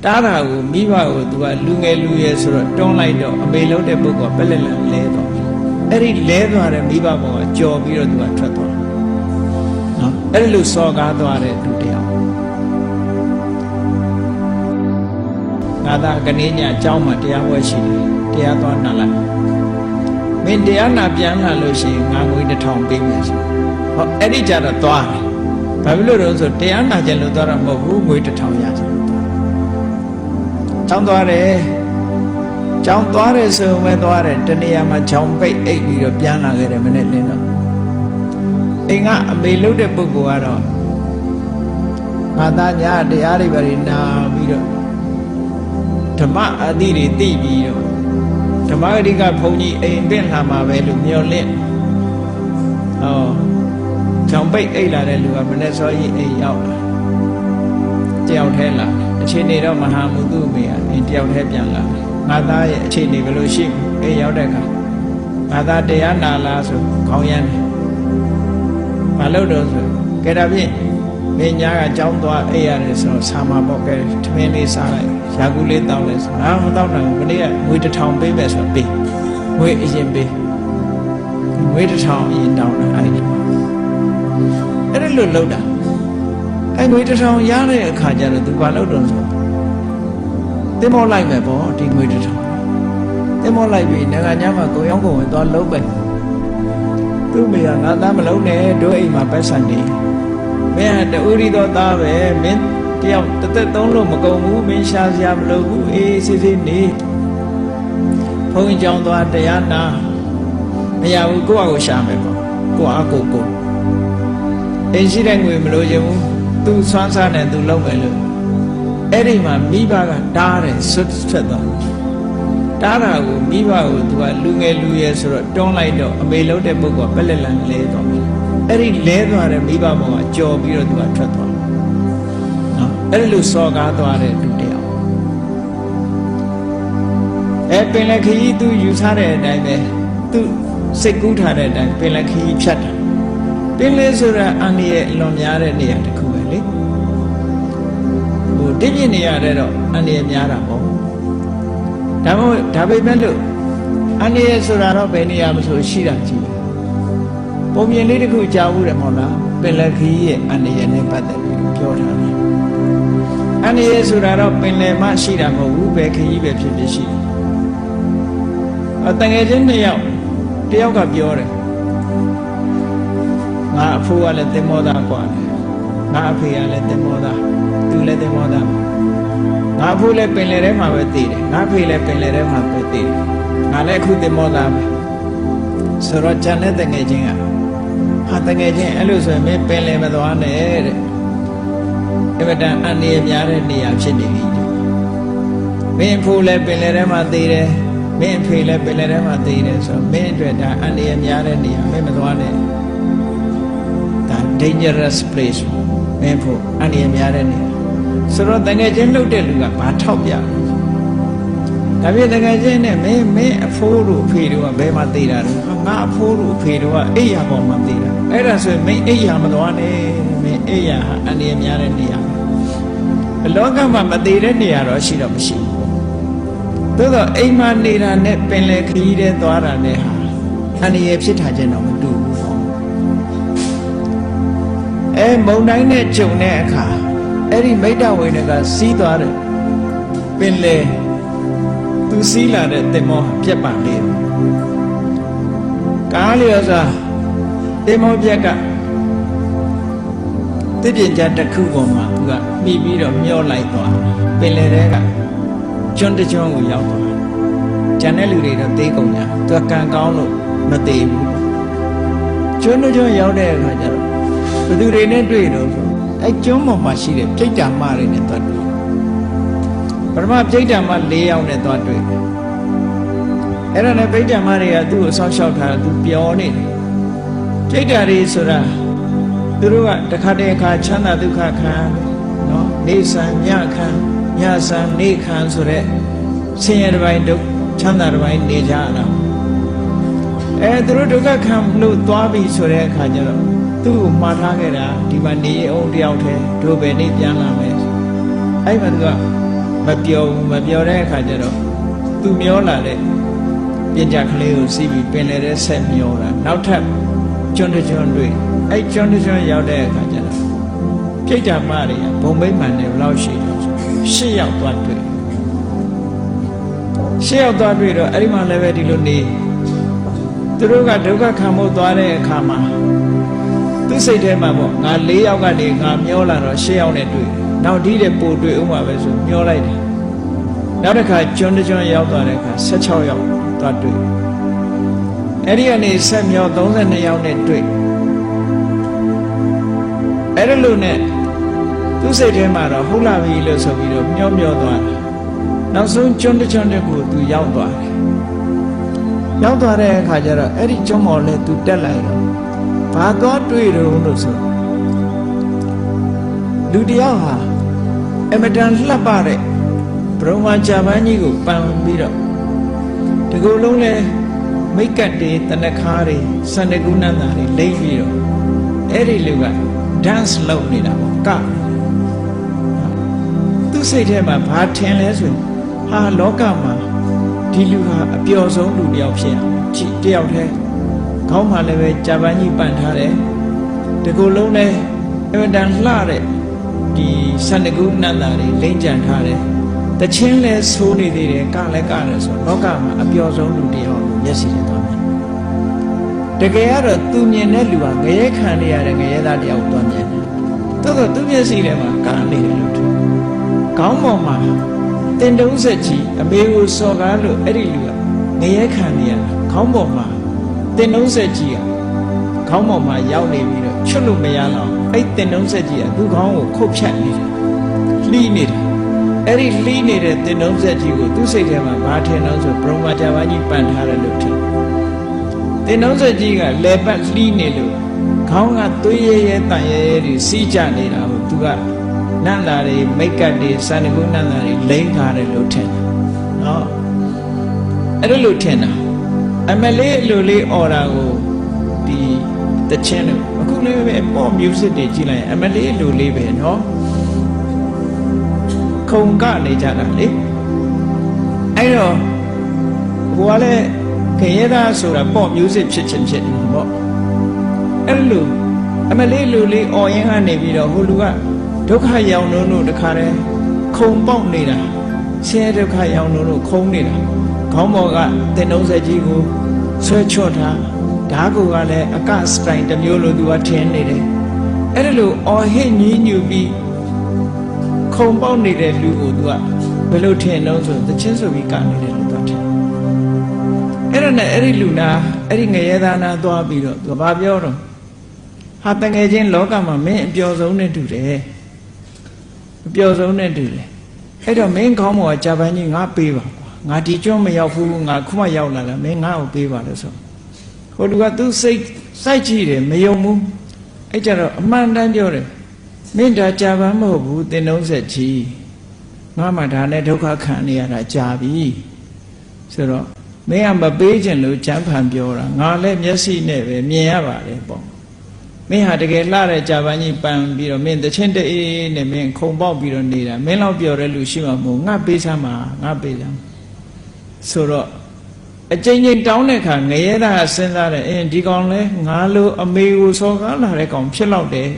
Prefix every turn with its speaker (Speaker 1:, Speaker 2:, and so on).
Speaker 1: တားတာကိုမိဘကိုသူကလူငယ်လူရွယ်ဆိုတော့တွန်းလိုက်တော့အမေလုံးတဲ့ပုဂ္ဂိုလ်ပက်လက်လန်လဲသွားပြီအဲ့ဒီလဲသွားတဲ့မိဘဘောကကြော်ပြီးတော့သူကထွက်သွားနော်အဲ့ဒီလိုစော်ကားသွားတဲ့သူတယောက်ငါသားကနေညအเจ้าမှာတရားဝဲရှိတယ်တရားသွားနာလိုက်မင်းတရားနာပြန်လာလို့ရှိရင်ငါငွေ1000ပေးမယ်ဆိုဟောအဲ့ဒီကြတော့သွားတယ်ဘာဖြစ်လို့လဲဆိုတရားနာကြလို့သွားတာမဟုတ်ဘူးငွေ1000ရချင်ကျောင်းသွားတယ်ကျောင်းသွားတယ်ဆိုမှသွားတယ်တနေရာမှာချောင်းပိတ်အိပ်ပြီးတော့ပြန်လာခဲ့တယ်မနေ့လင်းတော့အိမ်ကအမေလှုပ်တဲ့ပုဂ္ဂိုလ်ကတော့ငါသားညာတရားတွေပါနာပြီးတော့ဓမ္မအသည့်တွေသိပြီးတော့ဓမ္မဂတိကဘုန်းကြီးအိမ်ပြင်လာမှာပဲလို့မျှော်လင့်ချောင်းပိတ်အိပ်လာတဲ့လူကမနေ့စောကြီးအိမ်ရောက်လာတယောက်ထဲလာအချိန်နေတော့မဟာမုသူမေကအိမ်တယောက်ထဲပြန်လာတယ်ငါသားရဲ့အချိန်နေဘယ်လိုရှိအိမ်ရောက်တဲ့အခါငါသားတရားနာလားဆိုခေါင်းရမ်းတယ်မလုပ်တော့ဆိုကဲဒါဖြင့်မင်းညာကကြောင်းသွားအိပ်ရတယ်ဆိုတော့ဆာမပေါ့ကဲထမင်းလေးစားလိုက်ရာကူလေးတောက်လိုက်ဆိုမတောက်နိုင်ဘူးမနေ့ကငွေ1000ပေးမယ်ဆိုတော့ပေးငွေအရင်ပေးငွေ1000အရင်တောင်းတယ်အဲ့ဒီလိုလုပ်တာငွေ1000ရတဲ့အခါကျတော့သူဘာလုပ်တော့ဆိုတင်မောလိုက်မယ်ပေါ့ဒီငွေ1000တင်မောလိုက်ပြီးငါညမှာကိုရောက်ကိုဝင်သွားလုံးပဲသူ့မိကငါသားမလုံးနဲ့တို့အိမ်မှာပတ်စံနေမင်းကတူရီတော့သားပဲမင်းတယောက်တစ်သက်သုံးလို့မကုန်ဘူးမင်းရှားစရာမလိုဘူးအေးစစ်စစ်နေဘုန်းကြီးကြောင်းသွားတရားနာမရဘူးကိုယ့်အကိုရှာမယ်ပေါ့ကိုယ့်အကိုအိမ်ရှိတဲ့ငွေမလိုချင်ဘူးသူဆွမ်းစားနဲ့သူလုံးမယ်လို့အဲ့ဒီမှာမိဘကတားတယ်ဆွတ်ထွက်သွားတားတာကိုမိဘကိုသူကလူငယ်လူရွယ်ဆိုတော့တွန်းလိုက်တော့အမေလုံးတဲ့ပုဂ္ဂိုလ်ကပက်လက်လန်လဲသွားပြီအဲ့ဒီလဲသွားတဲ့မိဘဘောကကြော်ပြီးတော့သူကထွက်သွားနော်အဲ့ဒီလိုစော်ကားသွားတဲ့လူတယောက်ပင်လက်ခရီးသူယူဆတဲ့အတိုင်းပဲသူစိတ်ကူးထားတဲ့အတိုင်းပင်လက်ခရီးဖြတ်တာပင်လေဆိုတာအန္တရာယ်အလွန်များတဲ့နေရာတစ်ခုပဲလေတိပြည့်နေရတဲ့တော့အန္တရာယ်များတာပေါ့ဒါပေမဲ့လို့အန္တရာယ်ဆိုတာတော့ဘယ်နေရာမဆိုရှိတာကြီးပဲပုံမြင်လေးတစ်ခုကြားဘူးတယ်မဟုတ်လားပင်လယ်ခီးရဲ့အန္တရာယ်နဲ့ပတ်သက်ပြီးပြောထားတယ်အန္တရာယ်ဆိုတာတော့ပင်လယ်မှရှိတာမဟုတ်ဘူးဘယ်ခီးပဲဖြစ်ဖြစ်ရှိတယ်တကယ်ချင်းနှစ်ယောက်တယောက်ကပြောတယ်ငါအဖိုးကလည်းသင်္ဘောသားกว่าတယ်ငါအဖေကလည်းသင်္ဘောသားသူလည်းသင်္ဘောသားငါအဖိုးလည်းပင်လယ်ထဲမှာပဲတည်တယ်ငါအဖေလည်းပင်လယ်ထဲမှာပဲတည်တယ်ငါလည်းအခုသင်္ဘောသားပဲဆိုတော့ဂျန်တဲ့တငယ်ချင်းကဟာတငယ်ချင်းအဲ့လိုဆိုရင်မင်းပင်လယ်မသွားနဲ့တဲ့အမတန်အန္တရာယ်များတဲ့နေရာဖြစ်နေပြီမင်းအဖိုးလည်းပင်လယ်ထဲမှာတည်တယ်မင်းအဖေလည်းပင်လယ်ထဲမှာတည်တယ်ဆိုတော့မင်းအတွက်ဒါအန္တရာယ်များတဲ့နေရာမင်းမသွားနဲ့dangerous place မင်းဖို့အန္တရာယ်များတဲ့နေရာဆိုတော့တကယ်ချင်းလှုပ်တဲ့လူကဘာထောက်ပြလဲဒါပြည့်တကယ်ချင်းနဲ့မင်းအဖိုးတို့အဖေတို့ကဘယ်မှာတည်တာလဲငါအဖိုးတို့အဖေတို့ကအိယာပေါ်မှာတည်တာအဲ့ဒါဆိုရင်မင်းအိယာမသွားနဲ့မင်းအိယာဟာအန္တရာယ်များတဲ့နေရာဘလောကမှာမတည်တဲ့နေရာတော့ရှိတော့မရှိဘူးသို့တော့အိမ်မှာနေတာနဲ့ပင်လယ်ခရီးတဲ့သွားတာနဲ့ဟာအန္တရာယ်ဖြစ်ထားခြင်းတော့မတူဘူးမုံတိုင်းနဲ့ဂျုံတဲ့အခါအဲ့ဒီမိတ္တဝေနကစီးသွားတယ်ပင်လေသူစီးလာတဲ့တင်မောပြက်ပါလေကားလျော်စွာတင်မောပြက်ကတစ်ပြင်းကြတစ်ခုပေါ်မှာသူကမိပြီးတော့မျောလိုက်သွားပင်လေတဲကကျွန်းတကျွန်းကိုရောက်သွားကျန်တဲ့လူတွေတော့သေးကုန်ကြသူကကံကောင်းလို့မသေးဘူးကျွန်းတကျွန်းရောက်တဲ့အခါကျတော့ဘသူတွေနဲ့တွေ့တော့ဆိုအဲကျွန်းပေါ်မှာရှိတဲ့ပြိတ္တာမတွေနဲ့သွားတွေ့ပထမပြိတ္တာမ၄ယောက်နဲ့သွားတွေ့အဲ့ဒါနဲ့ပြိတ္တာမတွေကသူ့ကိုဆောက်ရှောက်ထားသူပျော်နေတယ်ပြိတ္တာတွေဆိုတာသူတို့ကတစ်ခါတည်းအခါချမ်းသာဒုက္ခခံနော်နေဆံညခံညဆံနေခံဆိုတဲ့ဆင်းရဲတစ်ပိုင်းဒုက္ခချမ်းသာတစ်ပိုင်းနေကြတာသူတို့ဒုက္ခခံလို့သွားပြီဆိုတဲ့အခါကျတော့သူ့ကိုမှားထားခဲ့တာဒီမှာနေအောင်တယောက်တည်းတို့ပဲနေပြန်လာမယ်အဲ့မှာသူက ပြောတဲ့အခါကျတော့သူမျောလာတဲ့ပြင်ကြကလေးကိုစီးပြီးပင်လေတဲ့ဆက်မျောတာနောက်ထပ်ကျွန်းတစ်ကျွန်းတွေ့အဲ့ကျွန်းတစ်ကျွန်းရောက်တဲ့အခါကျတော့ပြိတ္တာမတွေကဘုံမိတ်မှန်တယ်ဘယ်လောက်ရှိတယ်10ယောက်သွားတွေ့10ယောက်သွားတွေ့တော့အဲ့ဒီမှာလည်းပဲဒီလိုနေသူတို့ကဒုက္ခခံဖို့သွားတဲ့အခါမှာသူစိတ်ထဲမှာပေါ့ငါ4ယောက်ကနေငါမျောလာတော့10ယောက်နဲ့တွေ့နောက်ဒီတဲ့ပို့တွေ့ဦးမှာပဲဆိုမျောလိုက်တယ်နောက်တစ်ခါကျွန်းတစ်ကျွန်းရောက်သွားတဲ့အခါ16ယောက်သွားတွေ့အဲ့ဒီကနေဆက်မျော32ယောက်နဲ့တွေ့အဲ့ဒါလို့နဲ့သူစိတ်ထဲမှာတော့ဟုတ်လာပြီလို့ဆိုပြီးတော့မျောသွားတယ်နောက်ဆုံးကျွန်းတစ်ကျွန်းတစ်ခုသူရောက်သွားတယ်ရောက်သွားတဲ့အခါကျတော့အဲ့ဒီကျွန်းပေါ်လဲသူတက်လိုက်တော့ဘာသွားတွေ့တော့လို့ဆိုလူတယောက်ဟာအမတန်လှပတဲ့ဘုံမာဂျာပန်ကြီးကိုပန်ပြီးတော့ဒီကုလုံးလဲမိတ်ကတ်တွေတနခါတွေစန္ဒကုဏ္ဍာတွေလိမ့်ပြီးတော့အဲ့ဒီလူက dance လုပ်နေတာပေါ့ကသူစိတ်ထဲမှာဘာထင်လဲဆိုရင်ဟာလောကမှာဒီလူဟာအပျော်ဆုံးလူတယောက်ဖြစ်အောင်တယောက်တည်းခေါင်းမှာလည်းပဲဂျာပန်ကြီးပန်ထားတယ်ဒီကုလုံးလဲအမတန်လှတဲ့ဒီစန္ဒကုဏ္ဍာတွေလိမ့်ကြံထားတယ်တချင်းလဲဆိုးနေသေးတယ်ကလည်းကလည်းဆိုလောကမှာအပျော်ဆုံးလူတယောက်မျက်စိနဲ့သွားမယ်တကယ်ကတော့သူမြင်တဲ့လူဟာငရဲခံနေရတဲ့ငရဲသားတယောက်သွားမြင်တယ်တော်တော်သူမျက်စိထဲမှာကနေတယ်လို့ထင်ခေါင်းပေါ်မှာတင်တုံးဆက်ကြီးအမေကိုစော်ကားလို့အဲ့ဒီလူကငရဲခံနေရခေါင်းပေါ်မှာတင်တုံးဆက်ကြီးကခေါင်းပေါ်မှာရောက်နေပြီးတော့ချွတ်လို့မရတော့အဲ့တင်တုံးဆက်ကြီးကသူ့ခေါင်းကိုခုတ်ဖြတ်နေတယ်လှီးနေတယ်အဲ့ဒီလှီးနေတဲ့တင်တုံးဆက်ကြီးကိုသူ့စိတ်ထဲမှာဘာထင်တော့ဆိုဘုံမာဂျာပန်ကြီးပန်ထားတယ်လို့ထင်တင်တုံးဆက်ကြီးကလေပတ်လှီးနေလို့ခေါင်းကသွေးရဲတန်ရဲတွေစီးကြနေတာကိုသူကနန္တာတွေမိတ်ကတ်တွေစန္ဒကုဏ္ဍာတွေလိမ့်ထားတယ်လို့ထင်တယ်နော်အဲ့ဒါလို့ထင်တာအမလေးအလိုလေးအော်တာကိုဒီတချင်းလို့အခုလေးပဲပေါ့ music တွေကြည့်လိုက်ရင်အမလေးအလိုလေးပဲနော်ခုံကနေကြတာလေအဲ့တော့ဘိုးကလည်းခင်ရသားဆိုတာပေါ့ music ဖြစ်တယ်ပေါ့အဲ့လိုအမလေးလူလေးအော်ရင်ကနေပြီးတော့ဟိုလူကဒုက္ခရောက်လို့တခါတည်းခုံပေါက်နေတာဆင်းရဲဒုက္ခရောက်လို့ခုံနေတာခေါင်းပေါ်ကတင်တုံးဆက်ကြီးကိုဆွဲချော့ထားဓာကူကလည်းအကစတိုင်တစ်မျိုးလိုသူကထင်းနေတယ်အဲ့ဒါလိုအော်ဟစ်ညည်းညူပြီးခုံပေါက်နေတဲ့လူကိုသူကဘယ်လိုထင်တော့ဆိုတချင်းဆိုပြီးကနေတယ်လို့သူထင်အဲ့ဒါနဲ့အဲ့ဒီလူနာအဲ့ဒီငရဲသားနာသွားပြီးတော့သူကဘာပြောတော့ဟာတငယ်ချင်းလောကမှာမင်းအပျော်ဆုံးနဲ့တူတယ်အပျော်ဆုံးနဲ့တူတယ်အဲ့တော့မင်းခေါင်းပေါ်ကဂျာပန်ကြီးငါပေးပါကွာငါဒီကျွန်းမရောက်ဘူးငါခုမှရောက်လာတာမင်းငါ့ကိုပေးပါလို့ဆိုဟိုလူကသူစိတ်စိုက်ကြည့်တယ်မယုံဘူးအဲ့ကြတော့အမှန်တမ်းပြောတယ်မင်းဒါကြာပန်းမဟုတ်ဘူးတင်တုံးဆက်ကြီးငါမှဒါနဲ့ဒုက္ခခံနေရတာကြာပြီဆိုတော့မင်းကမပေးခြင်းလို့ကြမ်းဖန်ပြောတာငါလည်းမျက်စိနဲ့ပဲမြင်ရပါတယ်ပေါ့မင်းဟာတကယ်လှတဲ့ကြာပန်းကြီးပန်ပြီးတော့မင်းတချင်းတအေးနဲ့မင်းခုံပေါက်ပြီးတော့နေတာမင်းလောက်ပြောတဲ့လူရှိမှာမဟုတ်ငါပေးစမ်းပါငါပေးစမ်းဆိုတော့အကျဉ်းချင်းတောင်းတဲ့အခါငရဲသားကစဉ်းစားတယ်အင်းဒီကောင်လဲငါလိုအမေကိုစော်ကားလာတဲ့ကောင်ဖြစ်တော့တယ်